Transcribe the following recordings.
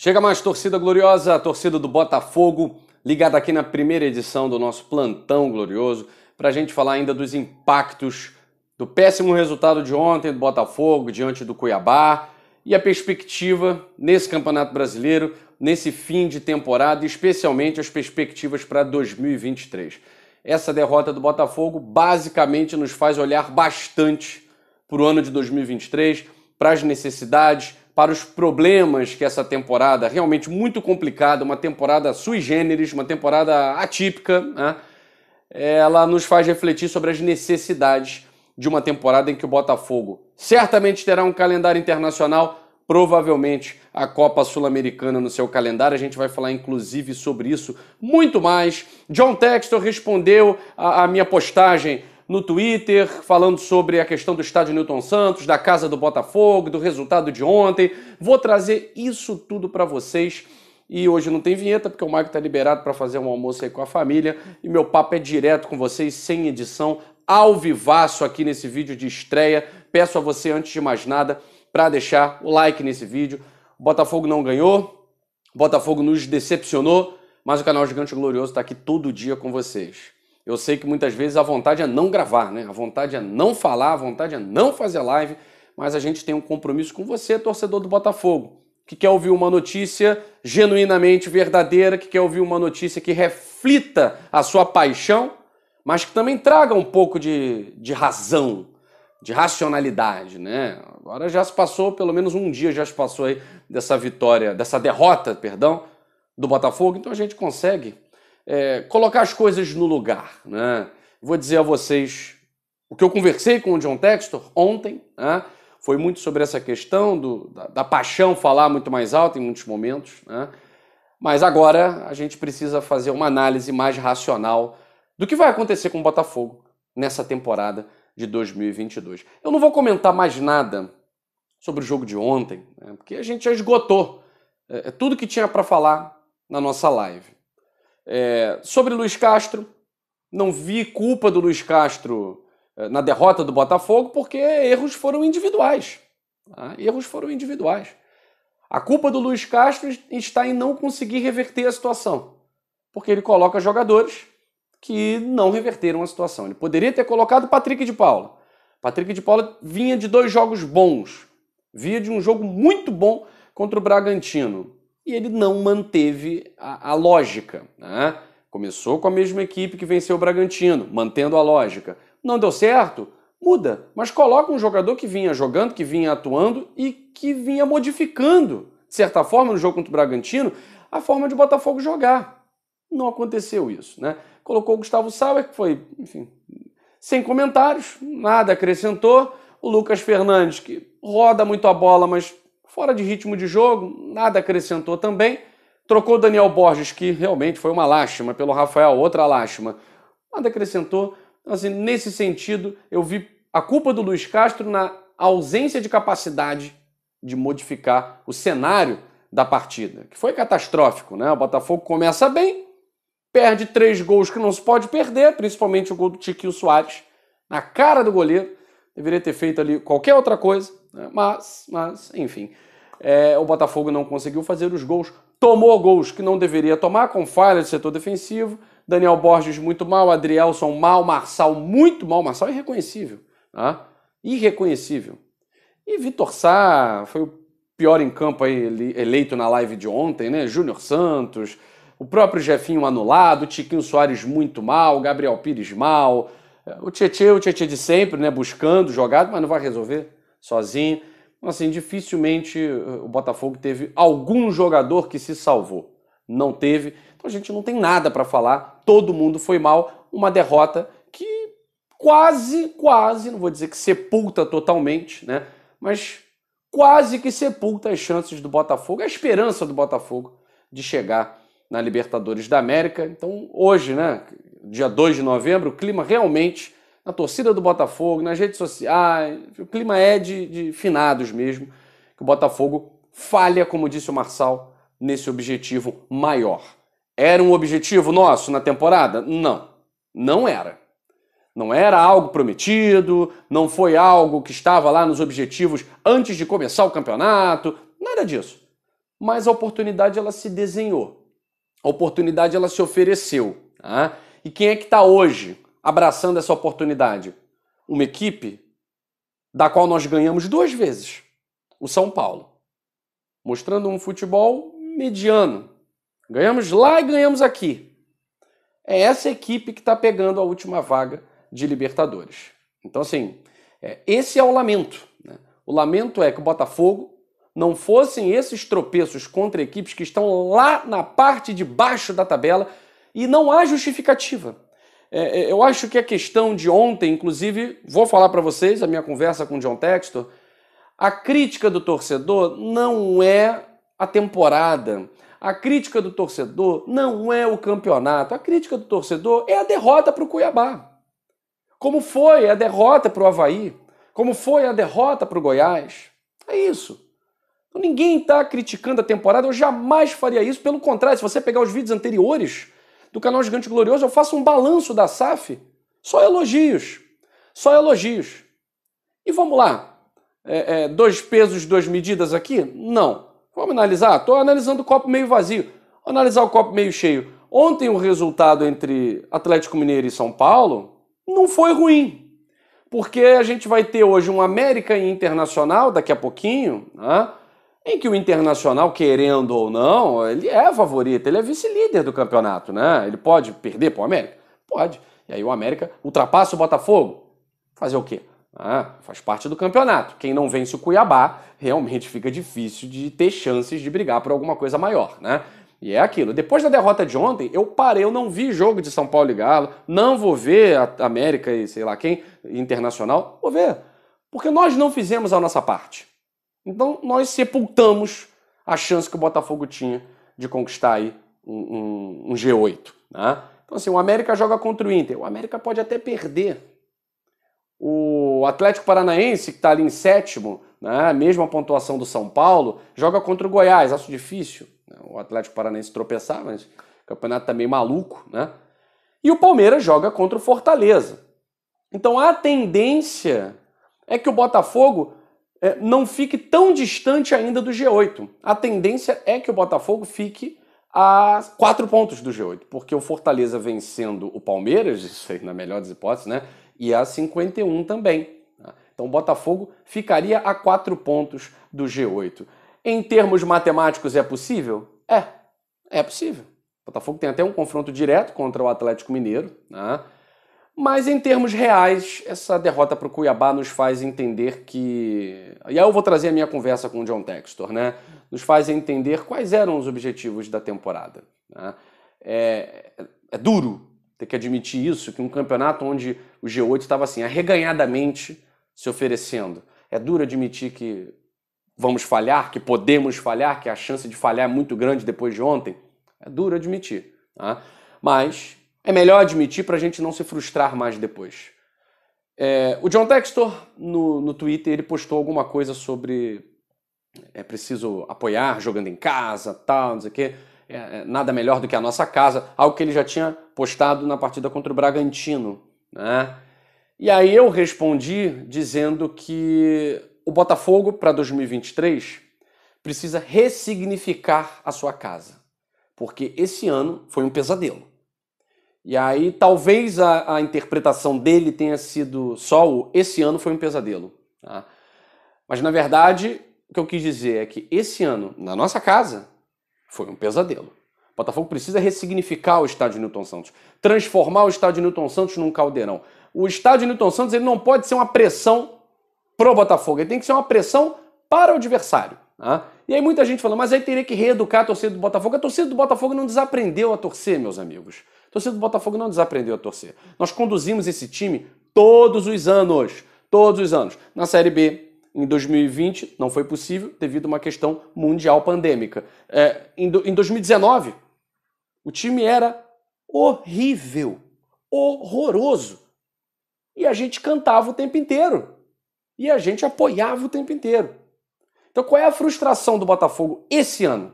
Chega mais, torcida gloriosa, a torcida do Botafogo, ligada aqui na primeira edição do nosso Plantão Glorioso, para a gente falar ainda dos impactos do péssimo resultado de ontem do Botafogo diante do Cuiabá e a perspectiva nesse Campeonato Brasileiro, nesse fim de temporada, especialmente as perspectivas para 2023. Essa derrota do Botafogo basicamente nos faz olhar bastante para o ano de 2023, para as necessidades, para os problemas que essa temporada, realmente muito complicada, uma temporada sui generis, uma temporada atípica, né? Ela nos faz refletir sobre as necessidades de uma temporada em que o Botafogo certamente terá um calendário internacional, provavelmente a Copa Sul-Americana no seu calendário. A gente vai falar inclusive sobre isso muito mais. John Textor respondeu a minha postagem no Twitter, falando sobre a questão do estádio Newton Santos, da casa do Botafogo, do resultado de ontem. Vou trazer isso tudo para vocês. E hoje não tem vinheta, porque o Mike está liberado para fazer um almoço aí com a família. E meu papo é direto com vocês, sem edição, ao vivaço aqui nesse vídeo de estreia. Peço a você, antes de mais nada, para deixar o like nesse vídeo. O Botafogo não ganhou, o Botafogo nos decepcionou, mas o canal Gigante Glorioso está aqui todo dia com vocês. Eu sei que muitas vezes a vontade é não gravar, né? A vontade é não falar, a vontade é não fazer live, mas a gente tem um compromisso com você, torcedor do Botafogo, que quer ouvir uma notícia genuinamente verdadeira, que quer ouvir uma notícia que reflita a sua paixão, mas que também traga um pouco de razão, de racionalidade, né? Agora já se passou, pelo menos um dia já se passou aí dessa vitória, dessa derrota, perdão, do Botafogo, então a gente consegue colocar as coisas no lugar, né? Vou dizer a vocês o que eu conversei com o John Textor ontem, né? Foi muito sobre essa questão da paixão falar muito mais alto em muitos momentos, né? Mas agora a gente precisa fazer uma análise mais racional do que vai acontecer com o Botafogo nessa temporada de 2022. Eu não vou comentar mais nada sobre o jogo de ontem, né? Porque a gente já esgotou tudo que tinha para falar na nossa live. Sobre Luiz Castro, não vi culpa do Luiz Castro na derrota do Botafogo, porque erros foram individuais. Tá? Erros foram individuais. A culpa do Luiz Castro está em não conseguir reverter a situação, porque ele coloca jogadores que não reverteram a situação. Ele poderia ter colocado Patrick de Paula. Patrick de Paula vinha de 2 jogos bons, vinha de um jogo muito bom contra o Bragantino. E ele não manteve a lógica, né? Começou com a mesma equipe que venceu o Bragantino, mantendo a lógica. Não deu certo? Muda, mas coloca um jogador que vinha jogando, que vinha atuando e que vinha modificando, de certa forma, no jogo contra o Bragantino, a forma de Botafogo jogar. Não aconteceu isso, né? Colocou o Gustavo Sauer, que foi, enfim, sem comentários, nada acrescentou. O Lucas Fernandes, que roda muito a bola, mas fora de ritmo de jogo, nada acrescentou também. Trocou o Daniel Borges, que realmente foi uma lástima, pelo Rafael, outra lástima. Nada acrescentou. Então, assim, nesse sentido, eu vi a culpa do Luiz Castro na ausência de capacidade de modificar o cenário da partida, que foi catastrófico, né? O Botafogo começa bem, perde 3 gols que não se pode perder, principalmente o gol do Tiquinho Soares, na cara do goleiro. Deveria ter feito ali qualquer outra coisa, né? Mas enfim, o Botafogo não conseguiu fazer os gols, tomou gols que não deveria tomar, com falha de setor defensivo. Daniel Borges muito mal, Adrielson mal, Marçal muito mal. Marçal é irreconhecível, tá? Irreconhecível. E Vitor Sá foi o pior em campo aí, eleito na live de ontem, né? Júnior Santos, o próprio Jefinho anulado, o Tiquinho Soares muito mal, o Gabriel Pires mal, o Tietê de sempre, né? Buscando jogado, mas não vai resolver sozinho. Assim, dificilmente o Botafogo teve algum jogador que se salvou. Não teve. Então a gente não tem nada para falar. Todo mundo foi mal. Uma derrota que quase, não vou dizer que sepulta totalmente, né? Mas quase que sepulta as chances do Botafogo, a esperança do Botafogo de chegar na Libertadores da América. Então hoje, né, dia 2 de novembro, o clima realmente, na torcida do Botafogo, nas redes sociais, o clima é de finados mesmo, que o Botafogo falha, como disse o Marçal, nesse objetivo maior. Era um objetivo nosso na temporada? Não, não era. Não era algo prometido, não foi algo que estava lá nos objetivos antes de começar o campeonato, nada disso. mas a oportunidade ela se desenhou. A oportunidade ela se ofereceu. Tá? E quem é que está hoje abraçando essa oportunidade? Uma equipe da qual nós ganhamos 2 vezes. O São Paulo. Mostrando um futebol mediano. Ganhamos lá e ganhamos aqui. É essa equipe que está pegando a última vaga de Libertadores. Então, assim, esse é o lamento. Né? O lamento é que o Botafogo não fossem esses tropeços contra equipes que estão lá na parte de baixo da tabela e não há justificativa. Eu acho que a questão de ontem, inclusive, vou falar para vocês, a minha conversa com o John Textor, a crítica do torcedor não é a temporada, a crítica do torcedor não é o campeonato, a crítica do torcedor é a derrota para o Cuiabá. Como foi a derrota para o Avaí, como foi a derrota para o Goiás. É isso. Então, ninguém está criticando a temporada, eu jamais faria isso, pelo contrário, se você pegar os vídeos anteriores do canal Gigante Glorioso, eu faço um balanço da SAF, só elogios, só elogios. E vamos lá, 2 pesos, 2 medidas aqui? Não. Vamos analisar? Estou analisando o copo meio vazio. Vou analisar o copo meio cheio. Ontem o resultado entre Atlético Mineiro e São Paulo não foi ruim, porque a gente vai ter hoje um América e Internacional daqui a pouquinho, né? Em que o Internacional, querendo ou não, ele é favorito, ele é vice-líder do campeonato, né? Ele pode perder para o América? Pode. E aí o América ultrapassa o Botafogo? Fazer o quê? Faz parte do campeonato. Quem não vence o Cuiabá, realmente fica difícil de ter chances de brigar por alguma coisa maior, né? E é aquilo. Depois da derrota de ontem, eu parei, eu não vi jogo de São Paulo e Galo, não vou ver a América e sei lá quem, Internacional, vou ver. Porque nós não fizemos a nossa parte. Então nós sepultamos a chance que o Botafogo tinha de conquistar aí um G8. Né? Então assim, o América joga contra o Inter. O América pode até perder. O Atlético Paranaense, que está ali em 7º, né, mesma pontuação do São Paulo, joga contra o Goiás. Acho difícil o Atlético Paranaense tropeçar, mas o campeonato está meio maluco. Né? E o Palmeiras joga contra o Fortaleza. Então a tendência é que o Botafogo não fique tão distante ainda do G8. A tendência é que o Botafogo fique a 4 pontos do G8, porque o Fortaleza vencendo o Palmeiras, isso aí na melhor das hipóteses, né? E a 51 também. Então o Botafogo ficaria a 4 pontos do G8. Em termos matemáticos é possível? É possível. O Botafogo tem até um confronto direto contra o Atlético Mineiro, né? Mas em termos reais, essa derrota para o Cuiabá nos faz entender que... E aí eu vou trazer a minha conversa com o John Textor, né? Nos faz entender quais eram os objetivos da temporada. Né? É duro ter que admitir isso, que um campeonato onde o G8 estava assim, arreganhadamente se oferecendo. É duro admitir que vamos falhar, que podemos falhar, que a chance de falhar é muito grande depois de ontem. É duro admitir. Tá? Mas... é melhor admitir para a gente não se frustrar mais depois. O John Textor, no Twitter, ele postou alguma coisa sobre é preciso apoiar jogando em casa, tal, não sei o quê. Nada melhor do que a nossa casa. Algo que ele já tinha postado na partida contra o Bragantino. Né? E aí eu respondi dizendo que o Botafogo, para 2023, precisa ressignificar a sua casa. Porque esse ano foi um pesadelo. E aí talvez a interpretação dele tenha sido só esse ano foi um pesadelo. Tá? Mas na verdade, o que eu quis dizer é que esse ano, na nossa casa, foi um pesadelo. O Botafogo precisa ressignificar o estádio Newton Santos, transformar o estádio Newton Santos num caldeirão. O estádio Newton Santos ele não pode ser uma pressão pro Botafogo, ele tem que ser uma pressão para o adversário. Tá? E aí muita gente falando, mas aí teria que reeducar a torcida do Botafogo. A torcida do Botafogo não desaprendeu a torcer, meus amigos. A torcida do Botafogo não desaprendeu a torcer. Nós conduzimos esse time todos os anos. Todos os anos. Na Série B, em 2020, não foi possível devido a uma questão mundial pandêmica. Em 2019, o time era horrível. Horroroso. E a gente cantava o tempo inteiro. E a gente apoiava o tempo inteiro. Então qual é a frustração do Botafogo esse ano?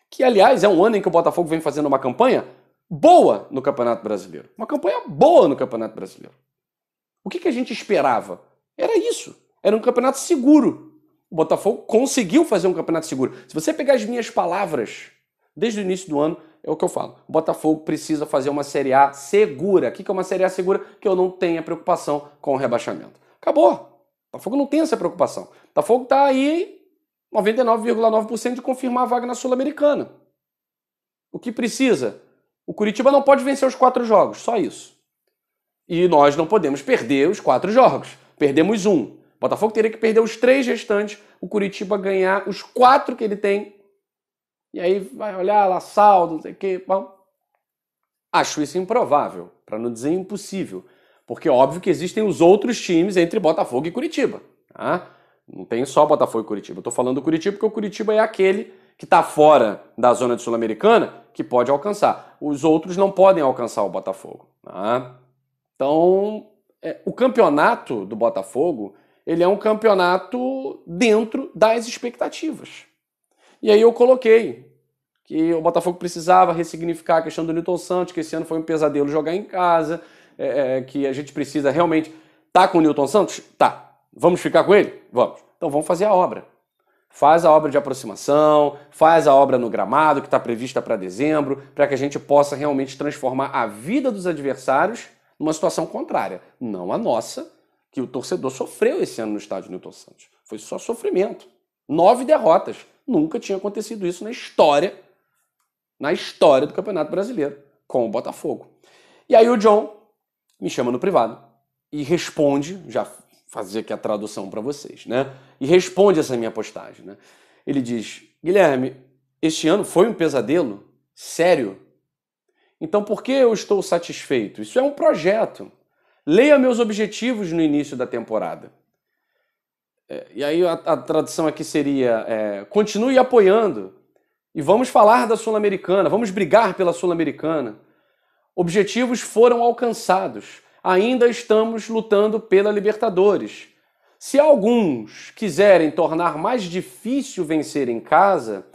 Que, aliás, é um ano em que o Botafogo vem fazendo uma campanha boa no Campeonato Brasileiro. Uma campanha boa no Campeonato Brasileiro. O que a gente esperava? Era isso. Era um campeonato seguro. O Botafogo conseguiu fazer um campeonato seguro. Se você pegar as minhas palavras desde o início do ano, é o que eu falo. O Botafogo precisa fazer uma Série A segura. O que é uma Série A segura? Que eu não tenha preocupação com o rebaixamento. Acabou. O Botafogo não tem essa preocupação. O Botafogo está aí 99,9% de confirmar a vaga na Sul-Americana. O que precisa? O Coritiba não pode vencer os 4 jogos, só isso. E nós não podemos perder os 4 jogos. Perdemos um. O Botafogo teria que perder os 3 restantes, o Coritiba ganhar os 4 que ele tem. E aí vai olhar lá, saldo, não sei o quê. Bom, acho isso improvável, para não dizer impossível. Porque é óbvio que existem os outros times entre Botafogo e Coritiba. Tá? Não tem só Botafogo e Coritiba. Eu estou falando do Coritiba porque o Coritiba é aquele que está fora da zona de Sul-Americana que pode alcançar. Os outros não podem alcançar o Botafogo. Tá? Então, o campeonato do Botafogo, ele é um campeonato dentro das expectativas. E aí eu coloquei que o Botafogo precisava ressignificar a questão do Newton Santos, que esse ano foi um pesadelo jogar em casa, que a gente precisa realmente... Tá com o Newton Santos? Tá. Vamos ficar com ele? Vamos. Então vamos fazer a obra. Faz a obra de aproximação, faz a obra no gramado, que está prevista para dezembro, para que a gente possa realmente transformar a vida dos adversários numa situação contrária. Não a nossa, que o torcedor sofreu esse ano no estádio Newton Santos. Foi só sofrimento. 9 derrotas. Nunca tinha acontecido isso na história do Campeonato Brasileiro, com o Botafogo. E aí o John me chama no privado e responde, já fazer aqui a tradução para vocês, né? E responde essa minha postagem, né? Ele diz: Guilherme, este ano foi um pesadelo? Sério? Então por que eu estou satisfeito? Isso é um projeto. Leia meus objetivos no início da temporada. E aí a tradução aqui seria: continue apoiando e vamos falar da Sul-Americana, vamos brigar pela Sul-Americana. Objetivos foram alcançados. Ainda estamos lutando pela Libertadores. Se alguns quiserem tornar mais difícil vencer em casa,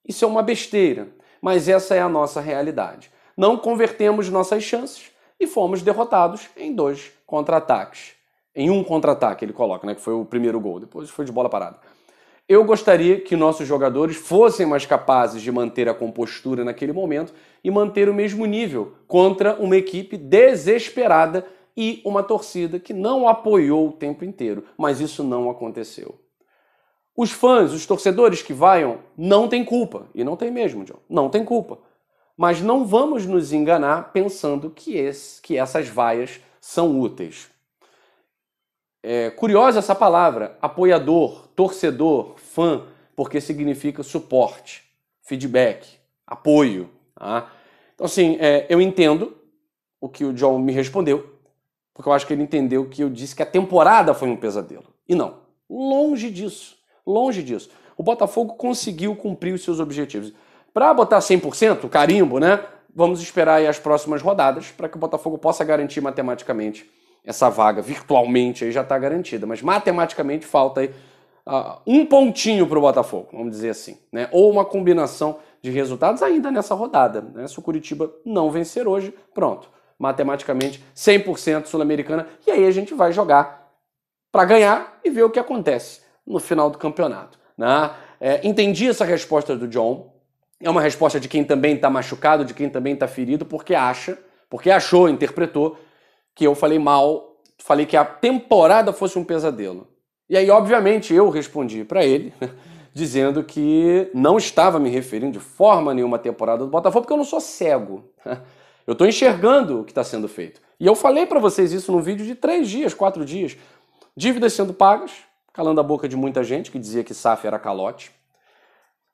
isso é uma besteira, mas essa é a nossa realidade. Não convertemos nossas chances e fomos derrotados em 2 contra-ataques. Em um contra-ataque ele coloca, né, que foi o primeiro gol, depois foi de bola parada. Eu gostaria que nossos jogadores fossem mais capazes de manter a compostura naquele momento e manter o mesmo nível contra uma equipe desesperada e uma torcida que não apoiou o tempo inteiro, mas isso não aconteceu. Os fãs, os torcedores que vaiam, não têm culpa, e não tem mesmo, John, não tem culpa. Mas não vamos nos enganar pensando que essas vaias são úteis. É curiosa essa palavra, apoiador, torcedor, fã, porque significa suporte, feedback, apoio. Tá? Então assim, eu entendo o que o John me respondeu, porque eu acho que ele entendeu que eu disse que a temporada foi um pesadelo. E não, longe disso, longe disso. O Botafogo conseguiu cumprir os seus objetivos. Para botar 100%, carimbo, né? Vamos esperar aí as próximas rodadas para que o Botafogo possa garantir matematicamente essa vaga. Virtualmente aí já está garantida, mas matematicamente falta aí um pontinho para o Botafogo, vamos dizer assim, né? Ou uma combinação de resultados ainda nessa rodada, né? Se o Coritiba não vencer hoje, pronto. Matematicamente 100% Sul-Americana, e aí a gente vai jogar para ganhar e ver o que acontece no final do campeonato. Né? Entendi essa resposta do John, é uma resposta de quem também está machucado, de quem também está ferido, porque achou, interpretou que eu falei mal, falei que a temporada fosse um pesadelo. E aí, obviamente, eu respondi para ele, dizendo que não estava me referindo de forma nenhuma à temporada do Botafogo, porque eu não sou cego. Eu estou enxergando o que está sendo feito. E eu falei para vocês isso num vídeo de 3 dias, 4 dias. Dívidas sendo pagas, calando a boca de muita gente que dizia que SAF era calote.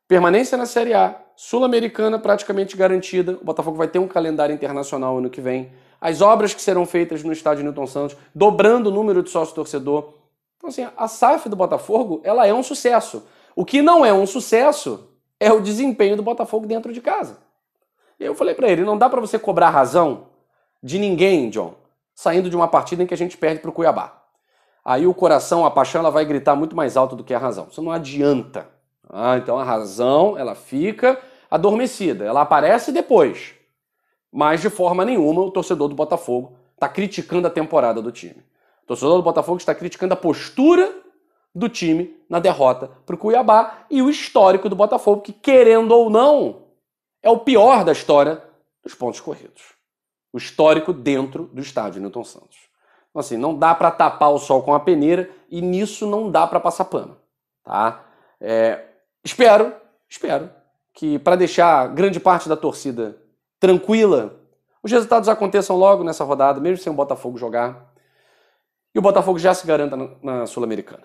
Permanência na Série A, Sul-Americana praticamente garantida. O Botafogo vai ter um calendário internacional ano que vem. As obras que serão feitas no estádio Newton Santos, dobrando o número de sócio-torcedor. Então, assim, a SAF do Botafogo, ela é um sucesso. O que não é um sucesso é o desempenho do Botafogo dentro de casa. E aí eu falei pra ele, não dá pra você cobrar razão de ninguém, John, saindo de uma partida em que a gente perde pro Cuiabá. Aí o coração, a paixão, ela vai gritar muito mais alto do que a razão. Isso não adianta. Então a razão, ela fica adormecida. Ela aparece depois. Mas de forma nenhuma o torcedor do Botafogo está criticando a temporada do time. O torcedor do Botafogo está criticando a postura do time na derrota para o Cuiabá e o histórico do Botafogo, que, querendo ou não, é o pior da história dos pontos corridos. O histórico dentro do estádio Newton Santos. Então, assim, não dá para tapar o sol com a peneira e nisso não dá para passar pano. Tá? Espero que, para deixar grande parte da torcida tranquila, os resultados aconteçam logo nessa rodada, mesmo sem o Botafogo jogar, e o Botafogo já se garanta na Sul-Americana.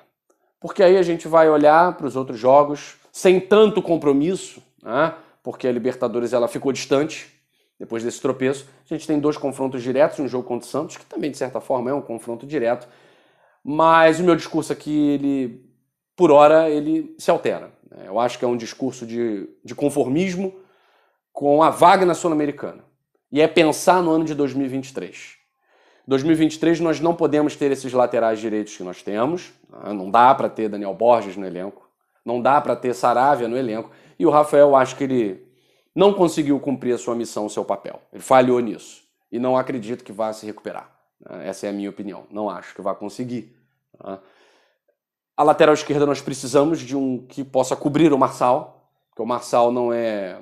Porque aí a gente vai olhar para os outros jogos sem tanto compromisso, né? Porque a Libertadores ela ficou distante depois desse tropeço. A gente tem 2 confrontos diretos, um jogo contra o Santos, que também, de certa forma, é um confronto direto. Mas o meu discurso aqui, por hora, ele se altera. Eu acho que é um discurso de conformismo com a vaga na Sul-Americana. E é pensar no ano de 2023. 2023 nós não podemos ter esses laterais direitos que nós temos. Não dá para ter Daniel Borges no elenco. Não dá para ter Saravia no elenco. E o Rafael, acho que ele não conseguiu cumprir a sua missão, o seu papel. Ele falhou nisso. E não acredito que vá se recuperar. Essa é a minha opinião. Não acho que vá conseguir. A lateral esquerda nós precisamos de um que possa cobrir o Marçal. Porque o Marçal não é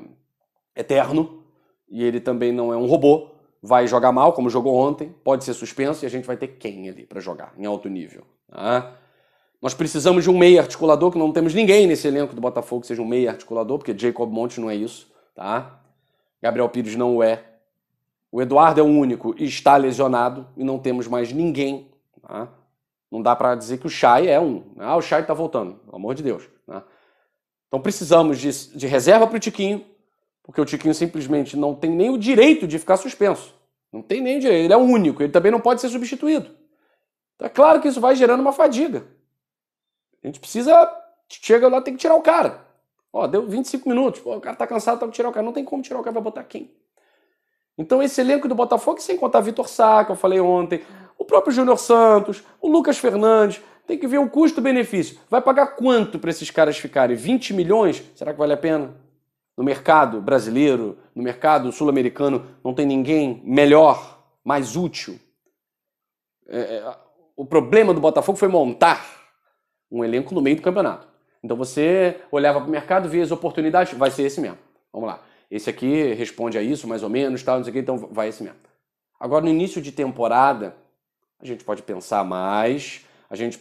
eterno. E ele também não é um robô. Vai jogar mal, como jogou ontem. Pode ser suspenso. E a gente vai ter quem ali para jogar em alto nível. Nós precisamos de um meia articulador, que não temos ninguém nesse elenco do Botafogo que seja um meia articulador, porque Jacob Monte não é isso, tá? Gabriel Pires não o é. O Eduardo é o único e está lesionado e não temos mais ninguém, tá? Não dá para dizer que o Chay é um. O Chay tá voltando, pelo amor de Deus. Tá? Então precisamos de reserva para o Tiquinho, porque o Tiquinho simplesmente não tem nem o direito de ficar suspenso. Não tem nem o direito, ele é o único, ele também não pode ser substituído. Então é claro que isso vai gerando uma fadiga. A gente precisa, chega lá, tem que tirar o cara. Deu 25 minutos, o cara tá cansado, tem que tirar o cara. Não tem como tirar o cara, vai botar quem? Então esse elenco do Botafogo, sem contar Vitor Sá, que eu falei ontem, o próprio Júnior Santos, o Lucas Fernandes, tem que ver o custo-benefício. Vai pagar quanto para esses caras ficarem? 20 milhões? Será que vale a pena? No mercado brasileiro, no mercado sul-americano, não tem ninguém melhor, mais útil. O problema do Botafogo foi montar um elenco no meio do campeonato. Então você olhava para o mercado, via as oportunidades, vai ser esse mesmo. Vamos lá. Esse aqui responde a isso, mais ou menos, tal, não sei o que, então vai esse mesmo. Agora, no início de temporada, a gente pode pensar mais,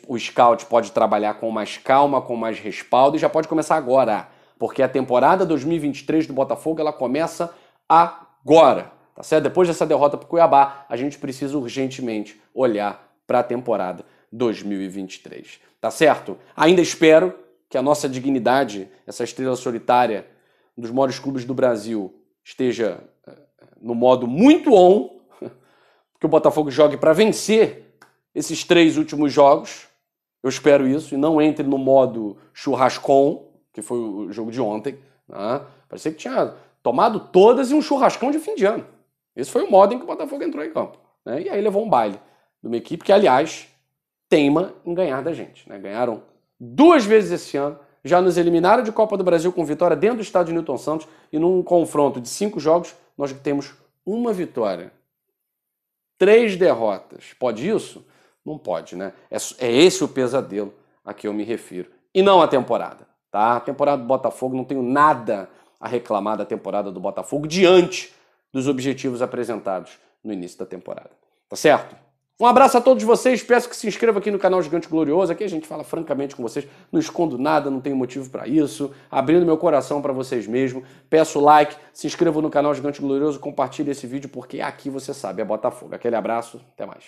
o scout pode trabalhar com mais calma, com mais respaldo, e já pode começar agora. Porque a temporada 2023 do Botafogo, ela começa agora. Tá certo? Depois dessa derrota para o Cuiabá, a gente precisa urgentemente olhar para a temporada 2023. Tá certo? Ainda espero que a nossa dignidade, essa estrela solitária dos maiores clubes do Brasil, esteja no modo muito on, que o Botafogo jogue para vencer esses 3 últimos jogos. Eu espero isso, e não entre no modo churrascão, que foi o jogo de ontem. Né? Parecia que tinha tomado todas e um churrascão de fim de ano. Esse foi o modo em que o Botafogo entrou em campo. Né? E aí levou um baile de uma equipe que, aliás, teima em ganhar da gente. Né? Ganharam 2 vezes esse ano, já nos eliminaram de Copa do Brasil com vitória dentro do estádio Newton Santos, e num confronto de 5 jogos, nós temos 1 vitória, 3 derrotas. Pode isso? Não pode, né? É esse o pesadelo a que eu me refiro. E não a temporada, tá? A temporada do Botafogo, não tenho nada a reclamar da temporada do Botafogo diante dos objetivos apresentados no início da temporada. Tá certo? Um abraço a todos vocês, peço que se inscrevam aqui no canal Gigante Glorioso, aqui a gente fala francamente com vocês, não escondo nada, não tenho motivo para isso, abrindo meu coração para vocês mesmo, peço like, se inscrevam no canal Gigante Glorioso, compartilhe esse vídeo, porque aqui você sabe, é Botafogo. Aquele abraço, até mais.